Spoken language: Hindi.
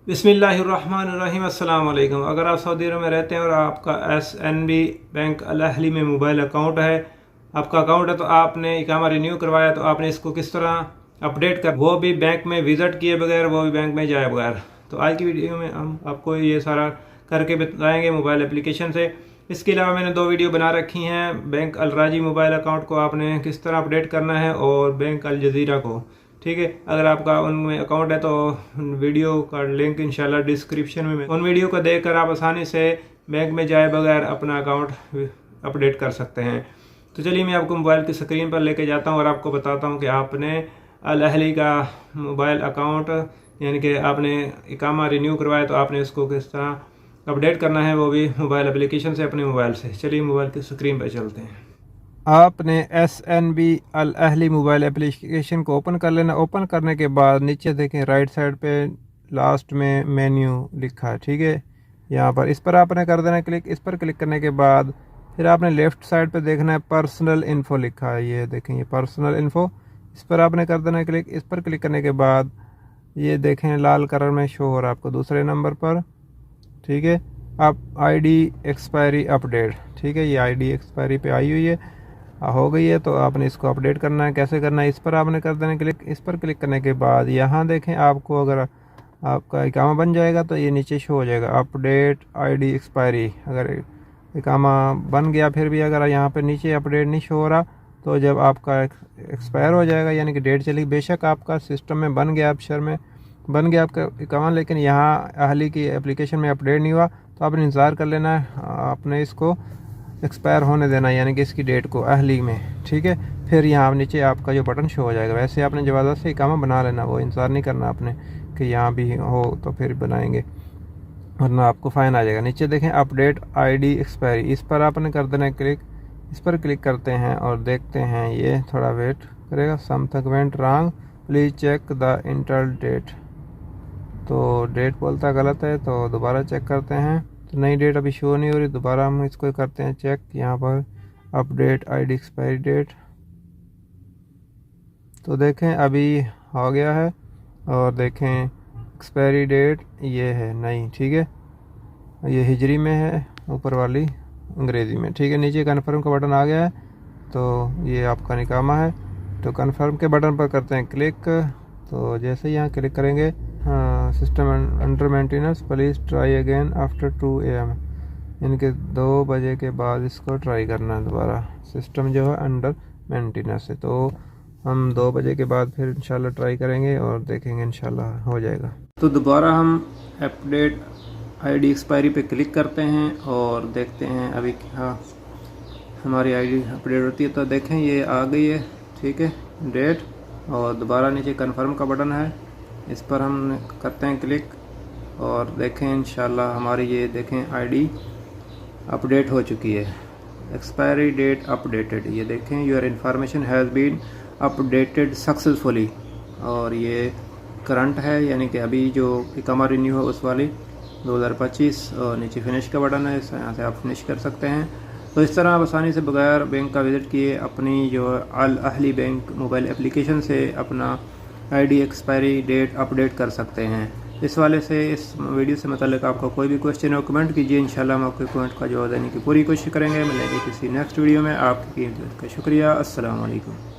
बिस्मिल्लाहिर्रहमानिर्रहीम। अस्सलाम वालेकुम। अगर आप सऊदी अरब में रहते हैं और आपका SNB बैंक अल अहली में मोबाइल अकाउंट है, आपका अकाउंट है, तो आपने इकामा रिन्यू करवाया, तो आपने इसको किस तरह अपडेट कर, वो भी बैंक में विज़िट किए बगैर, वो भी बैंक में जाए बगैर। तो आज की वीडियो में हम आपको ये सारा करके बताएंगे मोबाइल एप्लीकेशन से। इसके अलावा मैंने 2 वीडियो बना रखी हैं, बैंक अल राजी मोबाइल अकाउंट को आपने किस तरह अपडेट करना है और बैंक अल जज़ीरा को। ठीक है, अगर आपका उनमें अकाउंट है तो वीडियो का लिंक इंशाल्लाह डिस्क्रिप्शन में, उन वीडियो को देखकर आप आसानी से बैंक में जाए बगैर अपना अकाउंट अपडेट कर सकते हैं। तो चलिए मैं आपको मोबाइल की स्क्रीन पर लेके जाता हूँ और आपको बताता हूँ कि आपने अल अहली का मोबाइल अकाउंट, यानी कि आपने इकामा रिन्यू करवाया, तो आपने इसको किस तरह अपडेट करना है, वो भी मोबाइल एप्लीकेशन से, अपने मोबाइल से। चलिए मोबाइल की स्क्रीन पर चलते हैं। आपने SNB Al Ahli mobile application को ओपन कर लेना। ओपन करने के बाद नीचे देखें राइट साइड पे लास्ट में मेन्यू लिखा है, ठीक है, यहाँ पर इस पर आपने कर देना क्लिक। इस पर क्लिक करने के बाद फिर आपने लेफ़्ट साइड पे देखना है पर्सनल इन्फो लिखा है, ये देखें, ये पर्सनल इन्फो, इस पर आपने कर देना क्लिक। इस पर क्लिक करने के बाद ये देखें लाल कलर में शो हो रहा है आपको दूसरे नंबर पर, ठीक है। आप ID एक्सपायरी अपडेट, ठीक है, ये ID एक्सपायरी पे आई हुई है, हो गई है, तो आपने इसको अपडेट करना है। कैसे करना है, इस पर आपने कर देना क्लिक। इस पर क्लिक करने के बाद यहाँ देखें, आपको अगर आपका इकामा बन जाएगा तो ये नीचे शो हो जाएगा अपडेट ID एक्सपायरी। अगर इकामा बन गया फिर भी अगर यहाँ पे नीचे अपडेट नहीं शो हो रहा, तो जब आपका एक्सपायर हो जाएगा, यानी कि डेट चली, बेशक आपका सिस्टम में बन गया, अक्षर में बन गया आपका इकामा, लेकिन यहाँ अहली की एप्लीकेशन में अपडेट नहीं हुआ, तो आपने इंतज़ार कर लेना है, आपने इसको एक्सपायर होने देना, यानी कि इसकी डेट को अहली में, ठीक है। फिर यहाँ नीचे आपका जो बटन शो हो जाएगा, वैसे आपने ज़बरदस्त से इकामा बना लेना, वो इंतज़ार नहीं करना आपने कि यहाँ भी हो तो फिर बनाएंगे, वरना आपको फ़ाइन आ जाएगा। नीचे देखें अपडेट ID एक्सपायरी, इस पर आपने कर देना क्लिक। इस पर क्लिक करते हैं और देखते हैं, ये थोड़ा वेट करेगा। Something went wrong, please check the enter date. तो डेट बोलता गलत है, तो दोबारा चेक करते हैं, तो नई डेट अभी शो नहीं हो रही। दोबारा हम इसको करते हैं चेक, यहाँ पर अपडेट ID एक्सपायरी डेट, तो देखें अभी हो गया है। और देखें एक्सपायरी डेट ये है नई, ठीक है, ये हिजरी में है, ऊपर वाली अंग्रेज़ी में, ठीक है। नीचे कन्फर्म का बटन आ गया है, तो ये आपका निकामा है, तो कन्फर्म के बटन पर करते हैं क्लिक। तो जैसे ही यहाँ क्लिक करेंगे, हाँ, system under maintenance, please try again after 2 AM, यानी कि 2 बजे के बाद इसको ट्राई करना है दोबारा। सिस्टम जो है अंडर मेंटेनेंस है, तो हम 2 बजे के बाद फिर इंशाल्लाह ट्राई करेंगे और देखेंगे, इंशाल्लाह हो जाएगा। तो दोबारा हम अपडेट ID एक्सपायरी पे क्लिक करते हैं और देखते हैं अभी क्या हमारी ID अपडेट होती है। तो देखें ये आ गई है, ठीक है, डेट, और दोबारा नीचे कन्फर्म का बटन है, इस पर हम करते हैं क्लिक और देखें इंशाल्लाह हमारी ये देखें ID अपडेट हो चुकी है। एक्सपायरी डेट अपडेटेड, ये देखें your information has been updated successfully, और ये करंट है, यानी कि अभी जो इकामा रिन्यू है उस वाली 2025, और नीचे फिनिश का बटन है, यहाँ से आप फिनिश कर सकते हैं। तो इस तरह आप आसानी से बगैर बैंक का विज़िट किए अपनी जो Al Ahli bank mobile application से अपना ID एक्सपायरी डेट अपडेट कर सकते हैं। इस वाले से, इस वीडियो से मतलब आपका कोई भी क्वेश्चन हो कमेंट कीजिए, इंशाल्लाह हम आपके कमेंट का जवाब देने की पूरी कोशिश करेंगे। मिलेंगे किसी नेक्स्ट वीडियो में। आपकी कीमत का शुक्रिया। अस्सलाम वालेकुम।